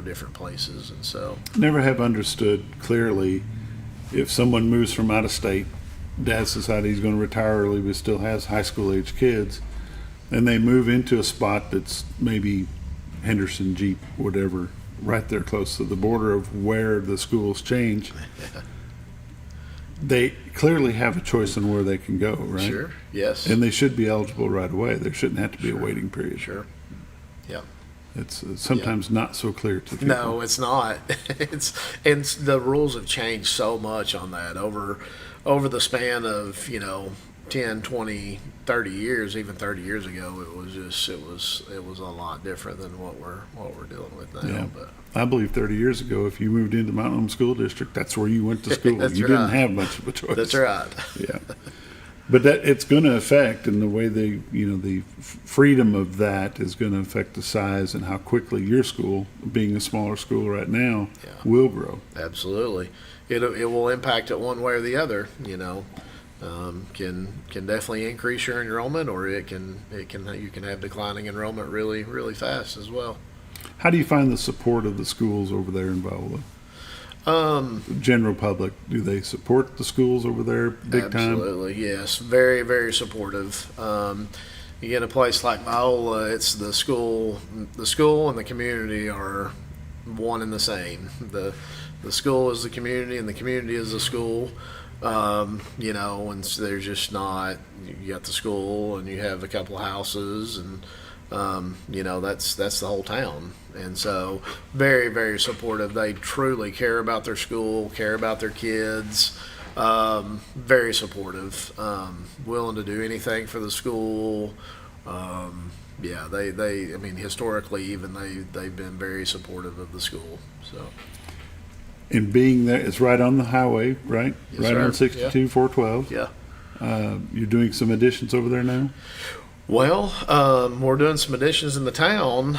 different places. And so Never have understood clearly if someone moves from out of state, Dad decided he's going to retire early but still has high school age kids, and they move into a spot that's maybe Henderson, Jeep, whatever, right there close to the border of where the schools change. They clearly have a choice on where they can go, right? Sure, yes. And they should be eligible right away. There shouldn't have to be a waiting period. Sure. Yeah. It's sometimes not so clear to people. No, it's not. And the rules have changed so much on that over the span of 10, 20, 30 years. Even 30 years ago, it was a lot different than what we're dealing with now. Yeah. But I believe 30 years ago, if you moved into Mountain Home School District, that's where you went to school. That's you right. didn't have much of a choice. That's right. Yeah. But it's going to affect, and the way the freedom of that is going to affect the size and how quickly your school, being a smaller school right now, will grow. Absolutely, it will impact it one way or the other. Can definitely increase your enrollment, or you can have declining enrollment really, really fast as well. How do you find the support of the schools over there in Viola? The general public, do they support the schools over there big time? Absolutely, yes. Very, very supportive. You get a place like Viola, it's the school and the community are one and the same. The school is the community and the community is the school. And so there's just not, you got the school and you have a couple of houses and that's the whole town. And so very, very supportive. They truly care about their school, care about their kids. Very supportive. Willing to do anything for the school. Historically even they've been very supportive of the school. So. And being there, it's right on the highway, right? Yes, right sir. on 62, 412. Yeah. You're doing some additions over there now? Well, we're doing some additions in the town.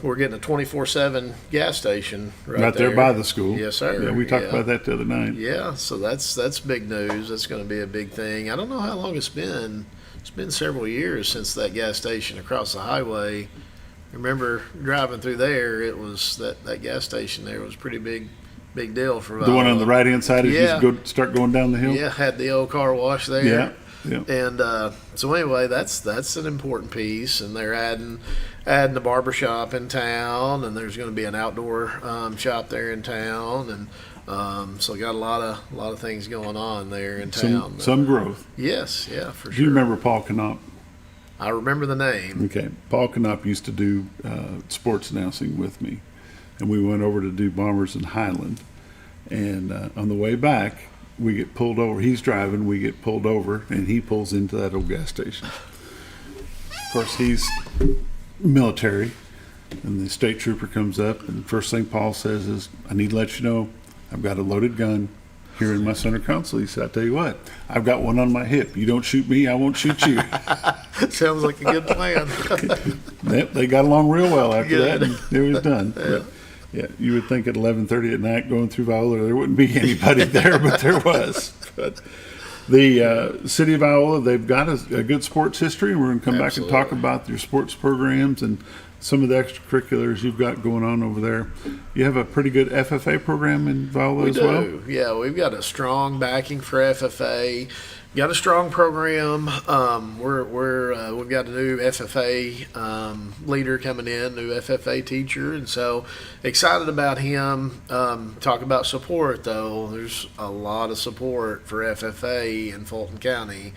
We're getting a 24/7 gas station right there by the school. Yes, sir. Yeah, we talked about that the other night. Yeah, so that's big news. That's going to be a big thing. I don't know how long it's been. It's been several years since that gas station across the highway. I remember driving through there. It was that gas station there was pretty big deal for the one on the right hand side as you start going down the hill. Yeah, had the old car wash there. Yeah. And so anyway, that's an important piece, and they're adding the barber shop in town, and there's going to be an outdoor shop there in town, and so got a lot of things going on there in town. Some growth. Yes, yeah, for sure. Do you remember Paul Knopp? I remember the name. Okay, Paul Knopp used to do sports announcing with me, and we went over to do Bombers in Highland, and on the way back, we get pulled over. He's driving, we get pulled over, and he pulls into that old gas station. Of course, he's military, and the state trooper comes up, and the first thing Paul says is, I need to let you know, I've got a loaded gun here in my center console. He said, I tell you what, I've got one on my hip. You don't shoot me, I won't shoot you. Sounds like a good plan. They got along real well after Good. that, and it was done. Yeah. But, yeah, you would think at 11:30 at night going through Viola there wouldn't be anybody there, but there was. But the city of Viola, they've got a good sports history, and we're going to come back and talk about your sports programs and some of the extracurriculars you've got going on over there. You have a pretty good FFA program in Viola as well? We do. Yeah, we've got a strong backing for FFA. Got a strong program. We've got a new FFA leader coming in, new FFA teacher, and so excited about him. Talk about support, though. There's a lot of support for FFA in Fulton County.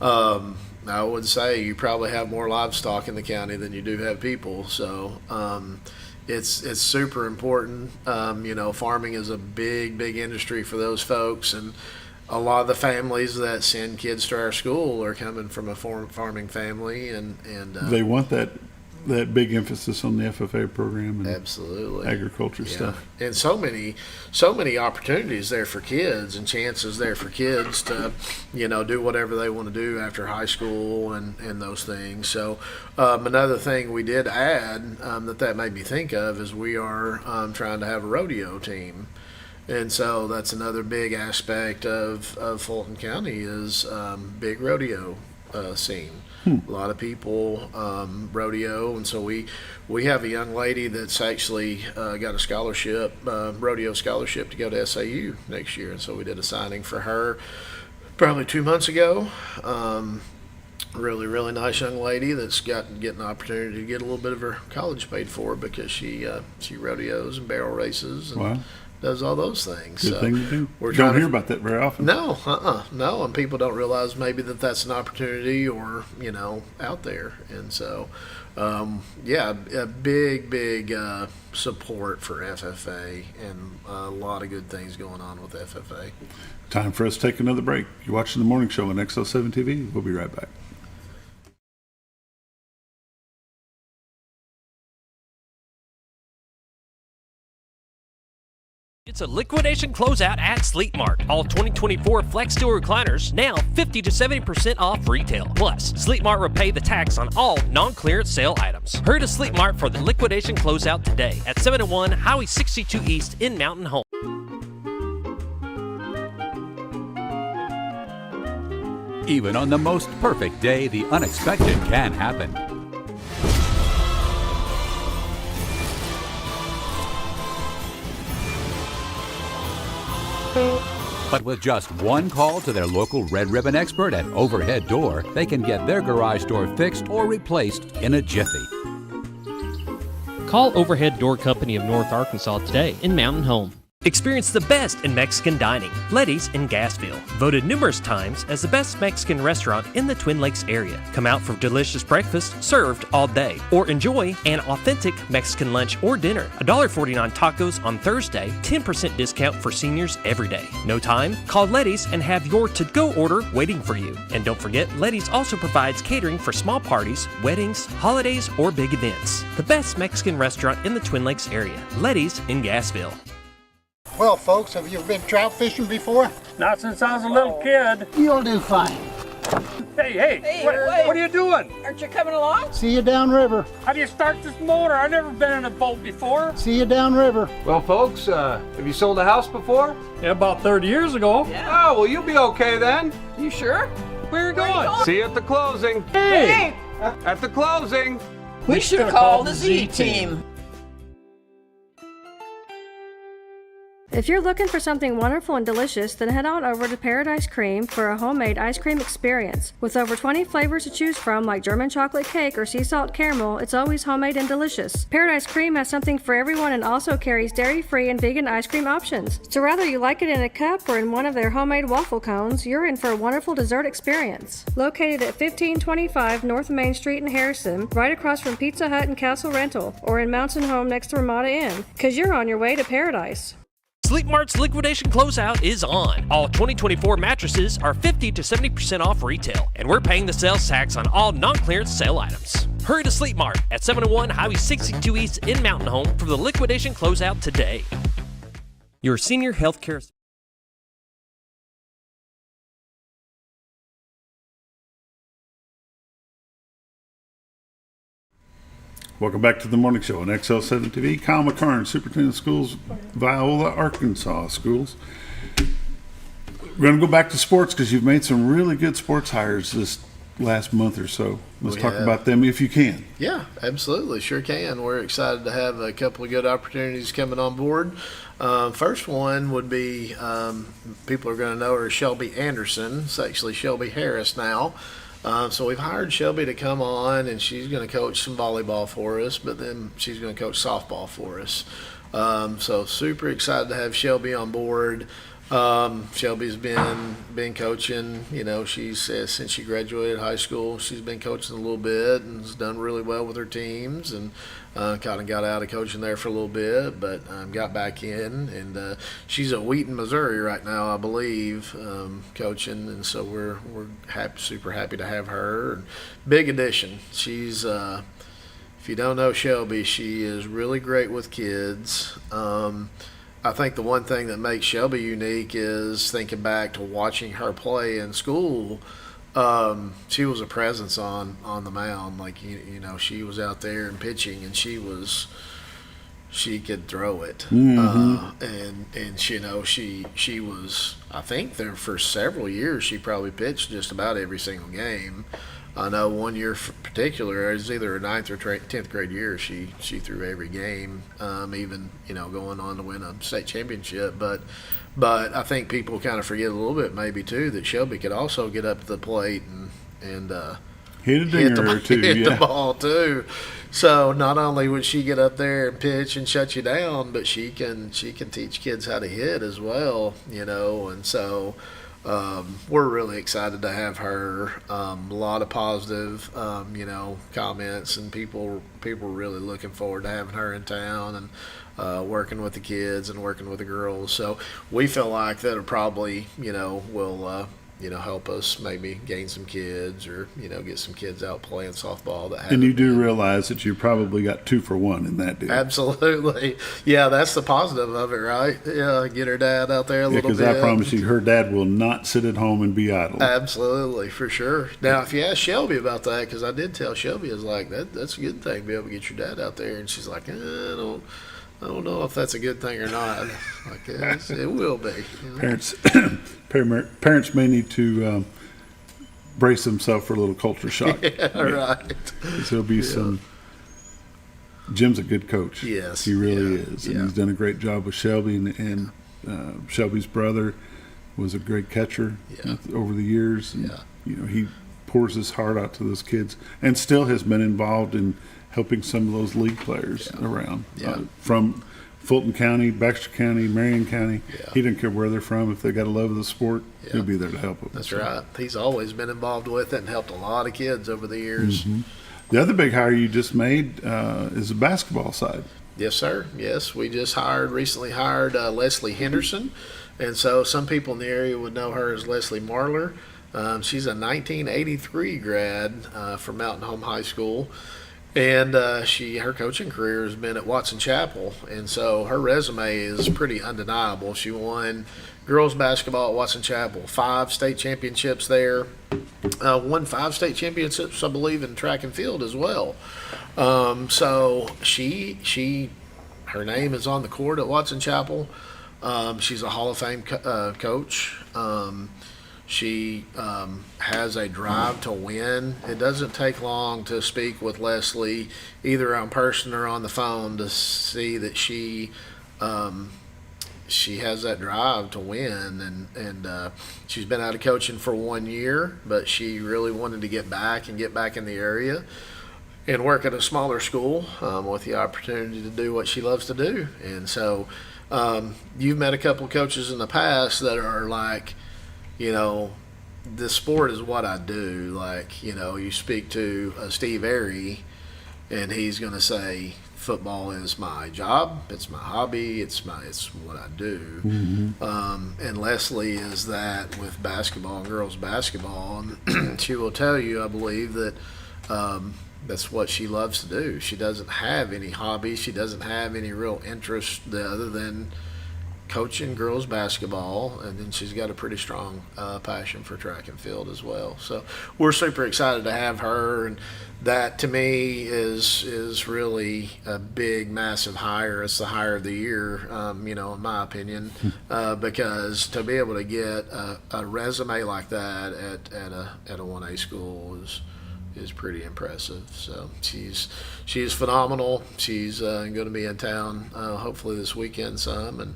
I would say you probably have more livestock in the county than you do have people, so it's super important. Farming is a big industry for those folks, and a lot of the families that send kids to our school are coming from a farming family, and they want that that big emphasis on the FFA program and Absolutely. agriculture stuff. And so many opportunities there for kids and chances there for kids to, do whatever they want to do after high school and those things. So another thing we did add that made me think of is we are trying to have a rodeo team. And so that's another big aspect of Fulton County is big rodeo scene. A lot of people rodeo, and so we have a young lady that's actually got a scholarship, rodeo scholarship, to go to SAU next year, and so we did a signing for her probably 2 months ago. Really, really nice young lady that's getting an opportunity to get a little bit of her college paid for because she rodeos and barrel races and Wow. does all those things. Good thing to do. We're Don't trying hear about that very often. No, and people don't realize maybe that's an opportunity or out there, and so a big support for FFA and a lot of good things going on with FFA. Time for us to take another break. You're watching the morning show on XL7-TV. We'll be right back. It's a liquidation closeout at Sleep Mart. All 2024 Flex Steel recliners now 50 to 70% off retail. Plus, Sleep Mart will pay the tax on all non-clearance sale items. Hurry to Sleep Mart for the liquidation closeout today at 701 Highway 62 East in Mountain Home. Even on the most perfect day, the unexpected can happen. But with just one call to their local Red Ribbon expert at Overhead Door, they can get their garage door fixed or replaced in a jiffy. Call Overhead Door Company of North Arkansas today in Mountain Home. Experience the best in Mexican dining. Letty's in Gassville. Voted numerous times as the best Mexican restaurant in the Twin Lakes area. Come out for delicious breakfast served all day. Or enjoy an authentic Mexican lunch or dinner. $1.49 tacos on Thursday. 10% discount for seniors every day. No time? Call Letty's and have your to-go order waiting for you. And don't forget, Letty's also provides catering for small parties, weddings, holidays, or big events. The best Mexican restaurant in the Twin Lakes area. Letty's in Gassville. Well, folks, have you been trout fishing before? Not since I was a little kid. You'll do fine. Hey, what are you doing? Aren't you coming along? See you downriver. How do you start this motor? I've never been in a boat before. See you downriver. Well, folks, have you sold a house before? Yeah, about 30 years ago. Yeah. Oh, well, you'll be okay then. You sure? Where are you going? See you at the closing. Hey! At the closing. We should have called the Z-Team. If you're looking for something wonderful and delicious, then head on over to Paradise Cream for a homemade ice cream experience. With over 20 flavors to choose from, like German chocolate cake or sea salt caramel, it's always homemade and delicious. Paradise Cream has something for everyone and also carries dairy-free and vegan ice cream options. So whether you like it in a cup or in one of their homemade waffle cones, you're in for a wonderful dessert experience. Located at 1525 North Main Street in Harrison, right across from Pizza Hut and Castle Rental, or in Mountain Home next to Ramada Inn, because you're on your way to paradise. Sleep Mart's liquidation closeout is on. All 2024 mattresses are 50 to 70% off retail, and we're paying the sales tax on all non-clearance sale items. Hurry to Sleep Mart at 701 Highway 62 East in Mountain Home for the liquidation closeout today. Your senior health care. Welcome back to the morning show on XL7-TV. Kyle McCarn, Superintendent of Schools, Viola, Arkansas Schools. We're going to go back to sports because you've made some really good sports hires this last month or so. Let's talk about them if you can. Yeah, absolutely. Sure can. We're excited to have a couple of good opportunities coming on board. First one would be, people are going to know her as Shelby Anderson. It's actually Shelby Harris now. So we've hired Shelby to come on, and she's going to coach some volleyball for us, but then she's going to coach softball for us. So super excited to have Shelby on board. Shelby's been coaching, she's since she graduated high school, she's been coaching a little bit and has done really well with her teams, and kind of got out of coaching there for a little bit, but got back in, and she's at Wheaton, Missouri right now, I believe, coaching, and so we're super happy to have her. And big addition. She's if you don't know Shelby, she is really great with kids. I think the one thing that makes Shelby unique is thinking back to watching her play in school. She was a presence on the mound. Like, you know, she was out there and pitching, and she could throw it. And you know, she was, I think there for several years she probably pitched just about every single game. I know one year in particular, it was either a 9th or 10th grade year, she threw every game, even, you know, going on to win a state championship. But I think people kind of forget a little bit maybe too that Shelby could also get up to the plate and hit a dinger or two, hit the ball too. So not only would she get up there and pitch and shut you down, but she can teach kids how to hit as well, you know. And so we're really excited to have her. A lot of positive, you know, comments, and people really looking forward to having her in town and working with the kids and working with the girls. So we feel like that'll probably, you know, will you know, help us maybe gain some kids, or, you know, get some kids out playing softball. And you do realize that you probably got 2 for 1 in that deal. Absolutely. Yeah, that's the positive of it, right? Yeah, get her dad out there a little bit. Because I promise you, her dad will not sit at home and be idle. Absolutely, for sure. Now, if you ask Shelby about that, because I did tell Shelby, I was like, that's a good thing, to be able to get your dad out there. And she's like, I don't know if that's a good thing or not. Like, yes, it will be. You know? Parents may need to brace themselves for a little culture shock. Yeah, right. There'll be some. Jim's a good coach. Yes, he really is, and he's done a great job with Shelby. And Shelby's brother was a great catcher over the years. And, you know, he pours his heart out to those kids, and still has been involved in helping some of those league players around, from Fulton County, Baxter County, Marion County. He didn't care where they're from. If they got a love of the sport, he'll be there to help them. That's right. He's always been involved with it and helped a lot of kids over the years. The other big hire you just made is the basketball side. Yes, sir. Yes, we just recently hired Leslie Henderson. And so some people in the area would know her as Leslie Marler. She's a 1983 grad from Mountain Home High School. And her coaching career has been at Watson Chapel, and so her resume is pretty undeniable. She won girls basketball at Watson Chapel, 5 state championships there, won 5 state championships, I believe, in track and field as well. So her name is on the court at Watson Chapel. She's a Hall of Fame coach. She has a drive to win. It doesn't take long to speak with Leslie, either in person or on the phone, to see that she has that drive to win. And she's been out of coaching for 1 year, but she really wanted to get back in the area and work at a smaller school with the opportunity to do what she loves to do. And so you've met a couple of coaches in the past that are like, you know, this sport is what I do. Like, you know, you speak to Steve Airy, and he's going to say, football is my job, it's my hobby, it's what I do. And Leslie is that with basketball and girls basketball. And she will tell you, I believe, that that's what she loves to do. She doesn't have any hobby. She doesn't have any real interest other than coaching girls basketball, and then she's got a pretty strong passion for track and field as well. So we're super excited to have her, and that to me is really a big, massive hire. It's the hire of the year, you know, in my opinion, because to be able to get a resume like that at a 1A school is pretty impressive. So she's phenomenal. She's going to be in town hopefully this weekend some, and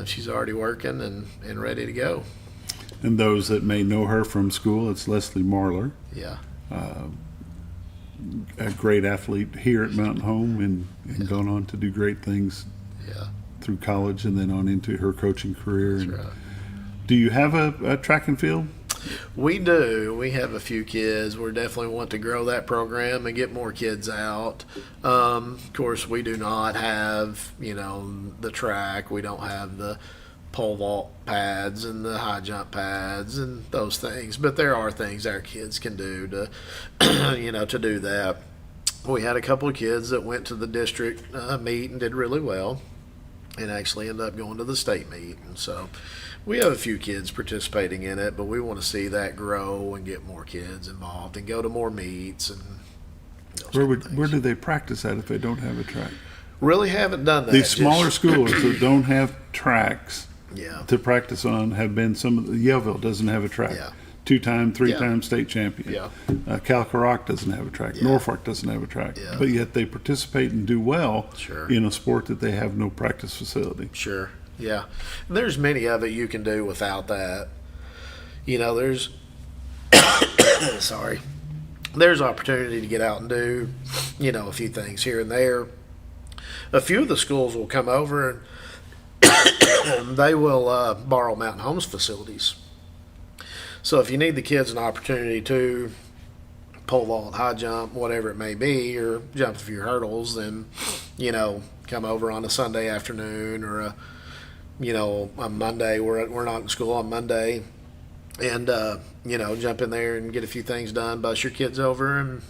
she's already working and ready to go. And those that may know her from school, it's Leslie Marler. Yeah. A great athlete here at Mountain Home, and gone on to do great things through college and then on into her coaching career. That's right. Do you have a track and field? We do. We have a few kids. We definitely want to grow that program and get more kids out. Of course, we do not have, you know, the track. We don't have the pole vault pads and the high jump pads and those things. But there are things our kids can do to, you know, to do that. we had a couple of kids that went to the district meet and did really well, and actually ended up going to the state meet. And so we have a few kids participating in it, but we want to see that grow and get more kids involved and go to more meets. And Where do they practice at if they don't have a track? Really haven't done that. These smaller schools that don't have tracks Yeah. to practice on have been some of the, Yellville doesn't have a track. Yeah. 2-time, 3-time state champion. Yeah. Calcarock doesn't have a track. Norfolk doesn't have a track. Yeah. But yet they participate and do well Sure. in a sport that they have no practice facility. Sure. Yeah. There's many of it you can do without that. You know, there's sorry. There's opportunity to get out and do, you know, a few things here and there. A few of the schools will come over and they will borrow Mountain Homes facilities. So if you need the kids an opportunity to pole vault, high jump, whatever it may be, or jump a few hurdles, then, you know, come over on a Sunday afternoon or a, you know, on Monday. We're not in school on Monday, and you know, jump in there and get a few things done. Bus your kids over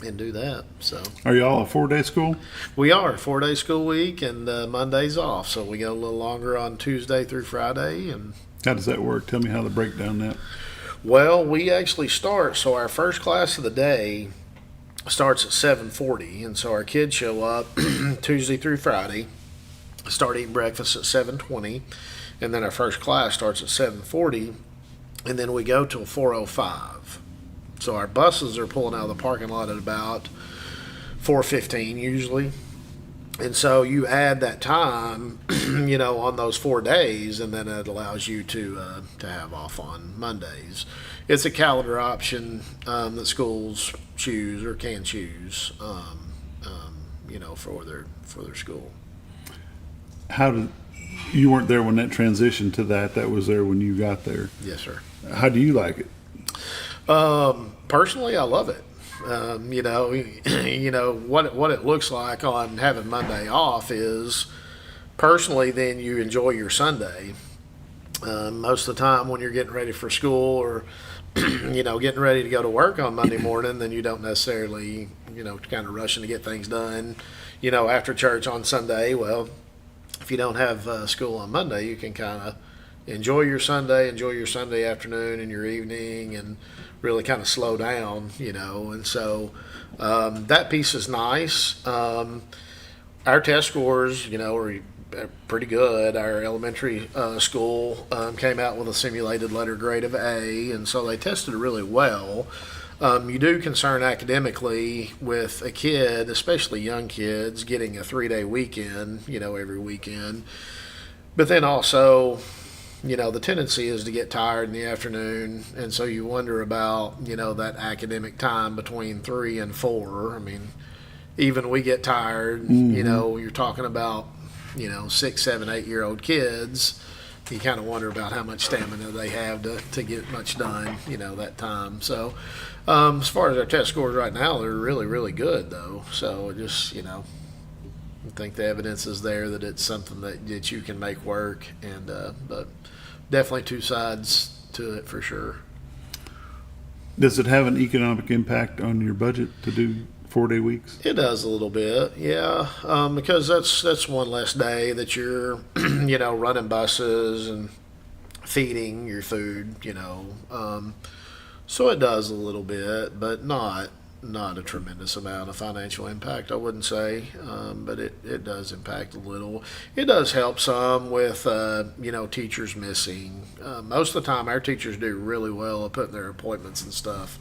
and do that. So Are y'all a 4-day school? we are 4-day school week, and Monday's off, so we go a little longer on Tuesday through Friday. And How does that work? Tell me how to break down that. well, we actually start, so our first class of the day starts at 7:40, and so our kids show up Tuesday through Friday, start eating breakfast at 7:20, and then our first class starts at 7:40, and then we go till 4:05. So our buses are pulling out of the parking lot at about 4:15 usually. And so you add that time, you know, on those 4 days, and then it allows you to have off on Mondays. It's a calendar option that schools choose or can choose, you know, for their school. How did you weren't there when that transitioned to that? That was there when you got there. Yes, sir. How do you like it? Personally, I love it. You know what it looks like on having Monday off is, personally, then you enjoy your Sunday. Most of the time when you're getting ready for school or you know, getting ready to go to work on Monday morning, then you don't necessarily, you know, kind of rushing to get things done, you know, after church on Sunday. Well, if you don't have school on Monday, you can kind of enjoy your Sunday afternoon and your evening, and really kind of slow down, you know. And so that piece is nice. Our test scores, you know, are pretty good. Our elementary school came out with a simulated letter grade of A, and so they tested really well. You do concern academically with a kid, especially young kids, getting a 3-day weekend, you know, every weekend. But then also, you know, the tendency is to get tired in the afternoon, and so you wonder about, you know, that academic time between 3 and 4. I mean, even we get tired, you know, you're talking about, you know, 6, 7, 8-year-old kids. You kind of wonder about how much stamina they have to get much done, you know, that time. So as far as our test scores right now, they're really, really good, though. So just, you know, I think the evidence is there that it's something that you can make work, and but definitely two sides to it for sure. Does it have an economic impact on your budget to do 4-day weeks? It does a little bit, yeah, because that's one less day that you're, you know, running buses and feeding your food, you know. So it does a little bit, but not a tremendous amount of financial impact, I wouldn't say, but it does impact a little. It does help some with, you know, teachers missing. Most of the time, our teachers do really well at putting their appointments and stuff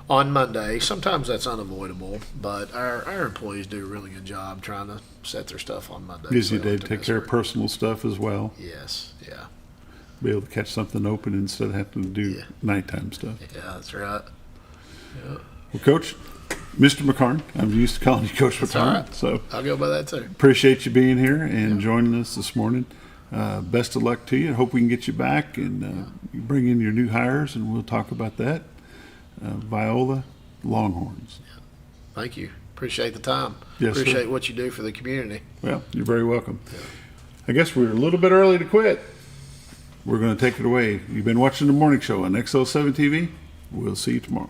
on Monday. Sometimes that's unavoidable, but our employees do a really good job trying to set their stuff on Monday. Gives you a day to take care of personal stuff as well. Yes, yeah. Be able to catch something open instead of having to do nighttime stuff. Yeah, that's right. Yeah. Well, Coach, Mr. McCarn, I'm used to calling you Coach That's McCarn. all right. So I'll go by that too. Appreciate you being here and joining us this morning. Best of luck to you. I hope we can get you back and you bring in your new hires, and we'll talk about that. Viola, Longhorns. Yeah. Thank you. Appreciate the time. Yes, Appreciate sir. what you do for the community. Well, you're very welcome. I guess we're a little bit early to quit. We're going to take it away. You've been watching the morning show on XL7-TV. We'll see you tomorrow.